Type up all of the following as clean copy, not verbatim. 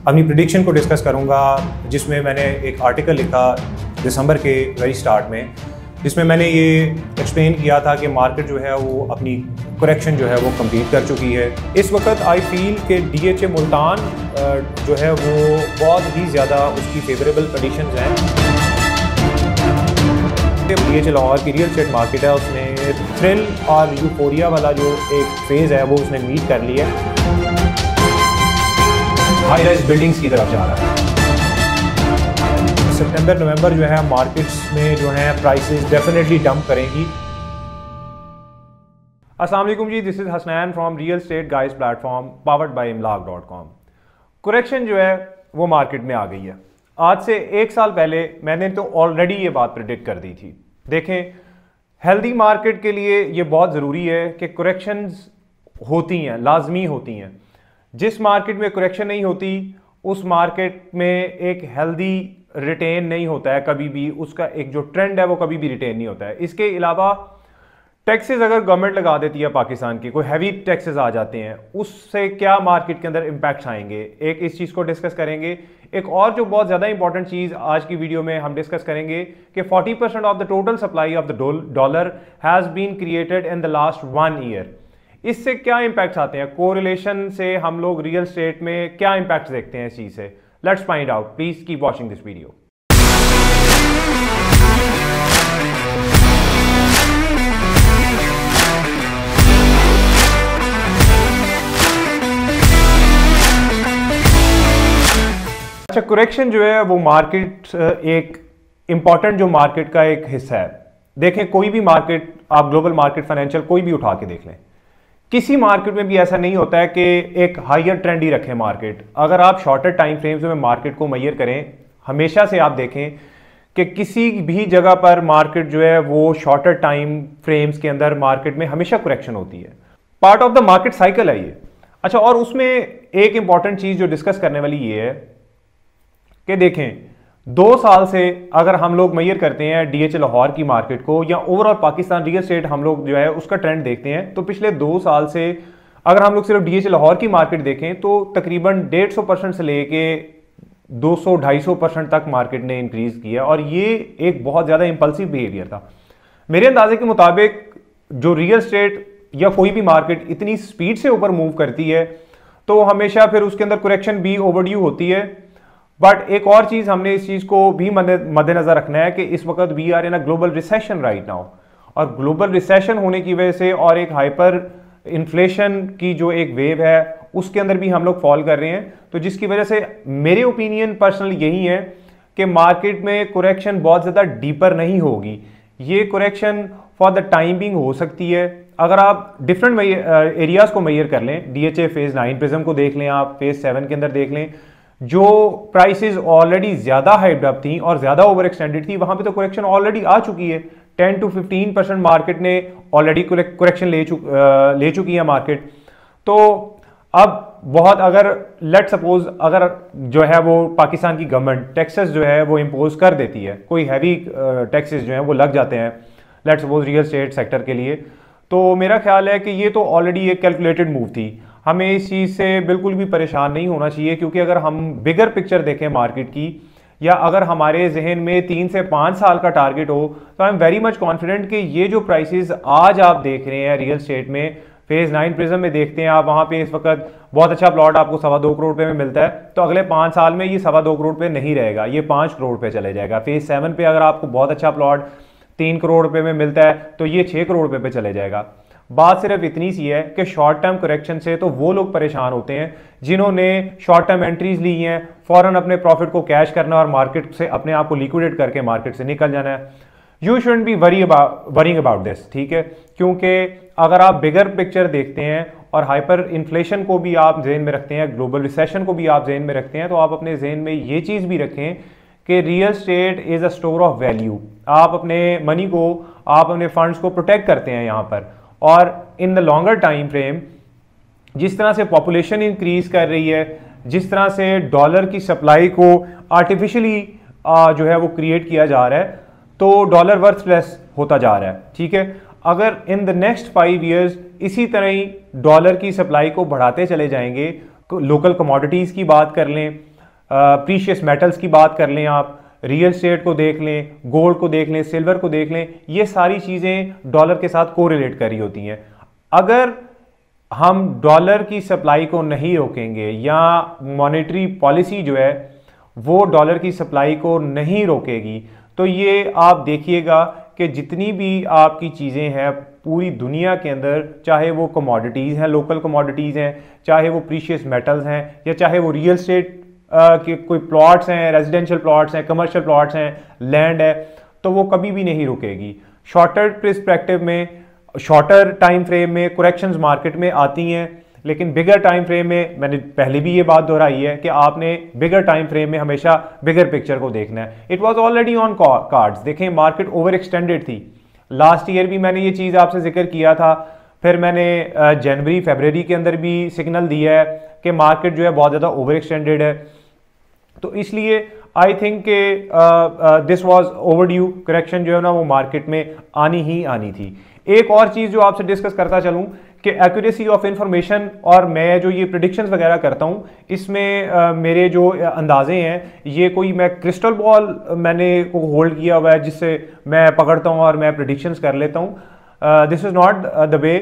अपनी प्रिडिक्शन को डिस्कस करूंगा, जिसमें मैंने एक आर्टिकल लिखा दिसंबर के वेरी स्टार्ट में, जिसमें मैंने ये एक्सप्लेन किया था कि मार्केट जो है वो अपनी करेक्शन जो है वो कंप्लीट कर चुकी है। इस वक्त आई फील कि DHA मुल्तान जो है वो बहुत ही ज़्यादा उसकी फेवरेबल कंडीशंस हैं। DHA लाहौर की रियल एस्टेट मार्केट है, उसने थ्रिल और यूफोरिया वाला जो एक फेज़ है वो उसने मीट कर लिया है, हाई राइज बिल्डिंग्स की तरफ जा रहा है। सितंबर नवंबर जो है मार्केट्स में जो है प्राइसेस डेफिनेटली डंप करेंगी। अस्सलाम वालेकुम ji, this is Hasnain from real estate guys platform powered by imlaq.com। Correction जो है वो मार्केट में आ गई है। आज से एक साल पहले मैंने तो ऑलरेडी ये बात प्रेडिक्ट कर दी थी। देखें, हेल्दी मार्केट के लिए ये बहुत ज़रूरी है कि करेक्शंस होती हैं, लाजमी होती हैं। जिस मार्केट में करेक्शन नहीं होती उस मार्केट में एक हेल्दी रिटेन नहीं होता है, कभी भी उसका एक जो ट्रेंड है वो कभी भी रिटेन नहीं होता है। इसके अलावा टैक्सेस अगर गवर्नमेंट लगा देती है पाकिस्तान की, कोई हैवी टैक्सेस आ जाते हैं, उससे क्या मार्केट के अंदर इम्पैक्ट्स आएंगे, एक इस चीज़ को डिस्कस करेंगे। एक और जो बहुत ज़्यादा इंपॉर्टेंट चीज़ आज की वीडियो में हम डिस्कस करेंगे कि 40% of the total supply of the dollar has been created in the last 1 year. इससे क्या इम्पैक्ट्स आते हैं, कोरिलेशन से हम लोग रियल एस्टेट में क्या इम्पैक्ट्स देखते हैं इस चीज़ से। Let's find out, please keep watching this video. अच्छा, करेक्शन जो है वो मार्केट एक इंपॉर्टेंट जो मार्केट का एक हिस्सा है। देखें, कोई भी मार्केट, आप ग्लोबल मार्केट, फाइनेंशियल, कोई भी उठा के देख लें, किसी मार्केट में भी ऐसा नहीं होता है कि एक हायर ट्रेंड ही रखे मार्केट। अगर आप शॉर्टर टाइम फ्रेम्स में मार्केट को मेजर करें, हमेशा से आप देखें कि किसी भी जगह पर मार्केट जो है वो शॉर्टर टाइम फ्रेम्स के अंदर मार्केट में हमेशा करेक्शन होती है। Part of the market cycle है ये। अच्छा, और उसमें एक इंपॉर्टेंट चीज जो डिस्कस करने वाली ये है कि देखें, 2 साल से अगर हम लोग मेजर करते हैं DHA लाहौर की मार्केट को या ओवरऑल पाकिस्तान रियल एस्टेट हम लोग जो है उसका ट्रेंड देखते हैं, तो पिछले 2 साल से अगर हम लोग सिर्फ DHA लाहौर की मार्केट देखें तो तकरीबन 150% से लेके 200-250% तक मार्केट ने इंक्रीज किया, और ये एक बहुत ज़्यादा इंपल्सिव बिहेवियर था। मेरे अंदाजे के मुताबिक जो रियल एस्टेट या कोई भी मार्केट इतनी स्पीड से ऊपर मूव करती है तो हमेशा फिर उसके अंदर करेक्शन भी ओवरड्यू होती है। बट एक और चीज हमने इस चीज को भी मद्देनजर रखना है कि इस वक्त we are in a global recession right now, और ग्लोबल रिसेशन होने की वजह से और एक हाइपर इन्फ्लेशन की जो एक वेव है उसके अंदर भी हम लोग फॉल कर रहे हैं। तो जिसकी वजह से मेरे ओपिनियन पर्सनल यही है कि मार्केट में करेक्शन बहुत ज़्यादा डीपर नहीं होगी। ये correction for the time being हो सकती है। अगर आप डिफरेंट एरियाज को मेजर कर लें, DHA फेज 9 प्रिज्म को देख लें, आप फेज 7 के अंदर देख लें, जो प्राइसेस ऑलरेडी ज्यादा हाइप्ड अप थी और ज्यादा ओवर एक्सटेंडेड थी, वहां पे तो करेक्शन ऑलरेडी आ चुकी है। 10 to 15% मार्केट ने ऑलरेडी करेक्शन ले चुकी है मार्केट। तो अब बहुत, अगर लेट सपोज अगर जो है वो पाकिस्तान की गवर्नमेंट टैक्सेस जो है वो इम्पोज कर देती है, कोई हैवी टैक्सेस जो है वो लग जाते हैं let suppose real estate sector के लिए, तो मेरा ख्याल है कि ये तो ऑलरेडी एक कैलकुलेटेड मूव थी। हमें इस चीज़ से बिल्कुल भी परेशान नहीं होना चाहिए, क्योंकि अगर हम बिगर पिक्चर देखें मार्केट की, या अगर हमारे जहन में 3 से 5 साल का टारगेट हो, तो I am very much confident कि ये जो प्राइसेस आज आप देख रहे हैं रियल एस्टेट में, फेज 9 प्रिज्म में देखते हैं आप, वहाँ पे इस वक्त बहुत अच्छा प्लॉट आपको 2.25 करोड़ रुपये में मिलता है, तो अगले 5 साल में ये 2.25 करोड़ रुपये नहीं रहेगा, ये 5 करोड़ रुपये चले जाएगा। फेज 7 पे अगर आपको बहुत अच्छा प्लॉट 3 करोड़ रुपये में मिलता है तो ये 6 करोड़ रुपये पे चले जाएगा। बात सिर्फ इतनी सी है कि शॉर्ट टर्म करेक्शन से तो वो लोग परेशान होते हैं जिन्होंने शॉर्ट टर्म एंट्रीज ली हैं, फौरन अपने प्रॉफिट को कैश करना और मार्केट से अपने आप को लिक्विडेट करके मार्केट से निकल जाना है। You shouldn't be worrying about this, ठीक है, क्योंकि अगर आप बिगर पिक्चर देखते हैं और हाइपर इन्फ्लेशन को भी आप जहन में रखते हैं, ग्लोबल रिसेशन को भी आप जहन में रखते हैं, तो आप अपने जहन में ये चीज़ भी रखें कि real estate is a store of value. आप अपने मनी को, आप अपने फंड्स को प्रोटेक्ट करते हैं यहाँ पर, और in the longer time frame जिस तरह से पॉपुलेशन इंक्रीज कर रही है, जिस तरह से डॉलर की सप्लाई को आर्टिफिशियली जो है वो क्रिएट किया जा रहा है, तो डॉलर वर्थलेस होता जा रहा है, ठीक है। अगर इन द नेक्स्ट 5 ईयर्स इसी तरह ही डॉलर की सप्लाई को बढ़ाते चले जाएंगे, लोकल कमोडिटीज़ की बात कर लें, प्रीशियस मेटल्स की बात कर लें, आप रियल एस्टेट को देख लें, गोल्ड को देख लें, सिल्वर को देख लें, ये सारी चीज़ें डॉलर के साथ कोरिलेट कर रही होती हैं। अगर हम डॉलर की सप्लाई को नहीं रोकेंगे या मॉनेटरी पॉलिसी जो है वो डॉलर की सप्लाई को नहीं रोकेगी, तो ये आप देखिएगा कि जितनी भी आपकी चीज़ें हैं पूरी दुनिया के अंदर, चाहे वो कमोडिटीज़ हैं, लोकल कमोडिटीज़ हैं, चाहे वो प्रीशियस मेटल्स हैं, या चाहे वो रियल एस्टेट के कोई प्लॉट्स हैं, रेजिडेंशियल प्लॉट्स हैं, कमर्शियल प्लॉट्स हैं, लैंड है, तो वो कभी भी नहीं रुकेगी। शॉर्टर पर्सपेक्टिव में, शॉर्टर टाइम फ्रेम में करेक्शंस मार्केट में आती हैं, लेकिन बिगर टाइम फ्रेम में, मैंने पहले भी ये बात दोहराई है कि आपने बिगर टाइम फ्रेम में हमेशा बिगर पिक्चर को देखना है। It was already on cards. देखें, मार्केट ओवर एक्सटेंडेड थी। लास्ट ईयर भी मैंने ये चीज़ आपसे जिक्र किया था, फिर मैंने जनवरी फरवरी के अंदर भी सिग्नल दिया है कि मार्केट जो है बहुत ज़्यादा ओवर एक्सटेंडेड है। तो इसलिए आई थिंक के दिस वाज ओवरड्यू करेक्शन जो है ना वो मार्केट में आनी ही आनी थी। एक और चीज़ जो आपसे डिस्कस करता चलूँ कि एक्यूरेसी ऑफ इंफॉर्मेशन, और मैं जो ये प्रेडिक्शंस वगैरह करता हूँ इसमें मेरे जो अंदाजे हैं, ये कोई मैं क्रिस्टल बॉल मैंने को होल्ड किया हुआ है जिससे मैं पकड़ता हूँ और मैं प्रेडिक्शंस कर लेता हूँ। This is not the way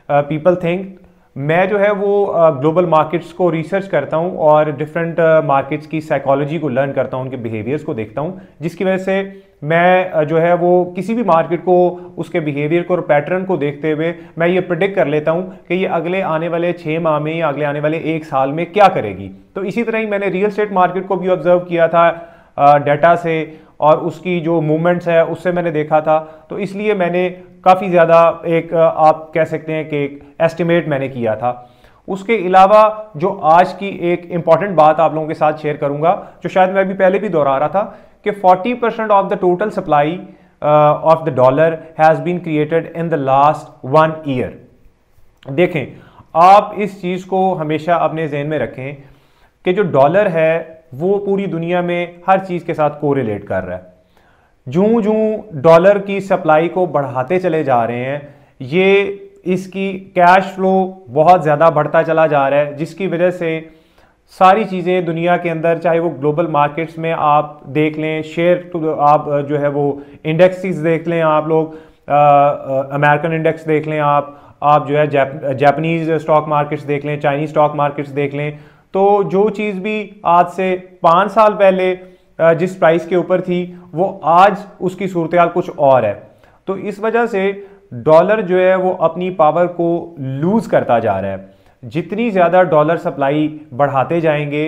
people think. मैं जो है वो ग्लोबल मार्केट्स को रिसर्च करता हूँ और डिफरेंट मार्केट्स की साइकोलॉजी को लर्न करता हूँ, उनके बिहेवियर्स को देखता हूँ, जिसकी वजह से मैं जो है वो किसी भी मार्केट को, उसके बिहेवियर को और पैटर्न को देखते हुए मैं ये प्रिडिक्ट कर लेता हूँ कि ये अगले आने वाले 6 माह में या अगले आने वाले 1 साल में क्या करेगी। तो इसी तरह ही मैंने रियल एस्टेट मार्केट को भी ऑब्जर्व किया था डाटा से, और उसकी जो मूवमेंट्स है उससे मैंने देखा था। तो इसलिए मैंने काफ़ी ज़्यादा एक आप कह सकते हैं कि एक एस्टिमेट मैंने किया था। उसके अलावा जो आज की एक इम्पॉर्टेंट बात आप लोगों के साथ शेयर करूंगा, जो शायद मैं भी पहले भी दोहरा रहा था, कि 40% of the total supply of the dollar has been created in the last 1 year. देखें, आप इस चीज़ को हमेशा अपने जहन में रखें कि जो डॉलर है वो पूरी दुनिया में हर चीज़ के साथ कोरिलेट कर रहा है। जूं जूं डॉलर की सप्लाई को बढ़ाते चले जा रहे हैं, ये इसकी कैश फ्लो बहुत ज़्यादा बढ़ता चला जा रहा है, जिसकी वजह से सारी चीज़ें दुनिया के अंदर, चाहे वो ग्लोबल मार्केट्स में आप देख लें, शेयर तो आप जो है वो इंडेक्सेस देख लें, आप लोग अमेरिकन इंडेक्स देख लें, आप जो है जापानीज़ स्टॉक मार्केट्स देख लें, चाइनीज़ स्टॉक मार्केट्स देख लें, तो जो चीज़ भी आज से 5 साल पहले जिस प्राइस के ऊपर थी वो आज उसकी सूरत कुछ और है। तो इस वजह से डॉलर जो है वो अपनी पावर को लूज़ करता जा रहा है। जितनी ज़्यादा डॉलर सप्लाई बढ़ाते जाएंगे,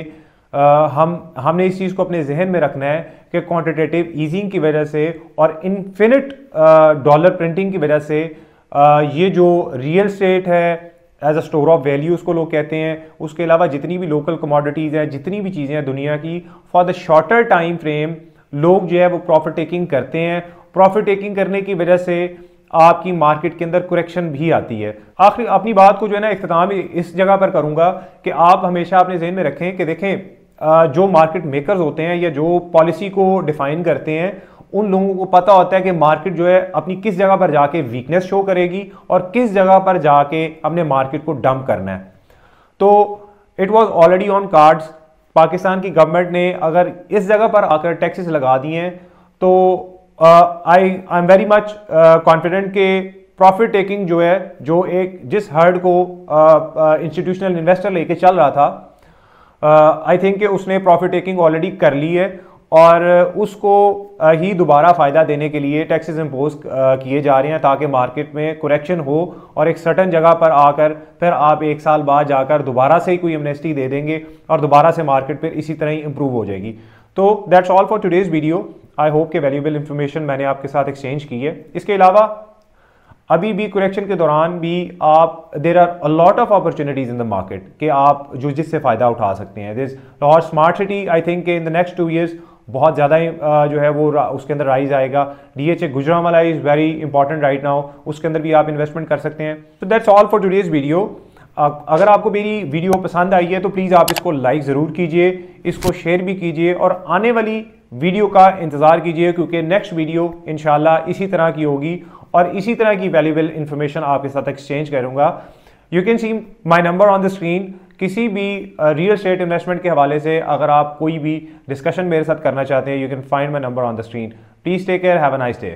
हमने इस चीज़ को अपने जहन में रखना है कि क्वांटिटेटिव ईजिंग की वजह से और इन्फिनिट डॉलर प्रिंटिंग की वजह से ये जो रियल एस्टेट है as a store of value उसको लोग कहते हैं, उसके अलावा जितनी भी लोकल कमोडिटीज़ हैं, जितनी भी चीज़ें हैं दुनिया की, for the shorter time frame लोग जो है वो प्रॉफिट टेकिंग करते हैं। प्रॉफिट टेकिंग करने की वजह से आपकी मार्केट के अंदर करेक्शन भी आती है। आखिर अपनी बात को जो है ना इख्तिताम इस जगह पर करूंगा कि आप हमेशा अपने जहन में रखें कि देखें, जो मार्केट मेकर्स होते हैं या जो पॉलिसी को डिफाइन करते हैं, उन लोगों को पता होता है कि मार्केट जो है अपनी किस जगह पर जाके वीकनेस शो करेगी और किस जगह पर जाके अपने मार्केट को डंप करना है। तो it was already on cards. Pakistan की गवर्नमेंट ने अगर इस जगह पर आकर टैक्सेस लगा दिए हैं तो I am very much confident कि प्रॉफिट टेकिंग जो है, जो एक जिस हर्ड को इंस्टीट्यूशनल इन्वेस्टर लेके चल रहा था, आई थिंक कि उसने प्रॉफिट टेकिंग ऑलरेडी कर ली है और उसको ही दोबारा फ़ायदा देने के लिए टैक्सेस इम्पोज किए जा रहे हैं ताकि मार्केट में करेक्शन हो और एक सर्टन जगह पर आकर फिर आप 1 साल बाद जाकर दोबारा से ही कोई एमनेस्टी दे देंगे और दोबारा से मार्केट पर इसी तरह ही इंप्रूव हो जाएगी। तो that's all for today's video. I hope कि वैल्यूएबल इंफॉर्मेशन मैंने आपके साथ एक्सचेंज की है। इसके अलावा अभी भी करेक्शन के दौरान भी आप there are a lot of opportunities in the market कि आप जो जिससे फ़ायदा उठा सकते हैं। This Lahore smart city I think in the next 2 years बहुत ज़्यादा ही जो है वो उसके अंदर राइज आएगा। DHA Gujranwala is very important right now, उसके अंदर भी आप इन्वेस्टमेंट कर सकते हैं। तो that's all for today's video. अगर आपको मेरी वीडियो पसंद आई है तो प्लीज़ आप इसको लाइक ज़रूर कीजिए, इसको शेयर भी कीजिए और आने वाली वीडियो का इंतज़ार कीजिए क्योंकि नेक्स्ट वीडियो इंशाल्लाह इसी तरह की होगी और इसी तरह की वैल्यूएबल इंफॉर्मेशन आपके साथ एक्सचेंज करूँगा। You can see my number on the screen किसी भी रियल एस्टेट इन्वेस्टमेंट के हवाले से अगर आप कोई भी डिस्कशन मेरे साथ करना चाहते हैं, you can find my number on the screen. Please take care, have a nice day.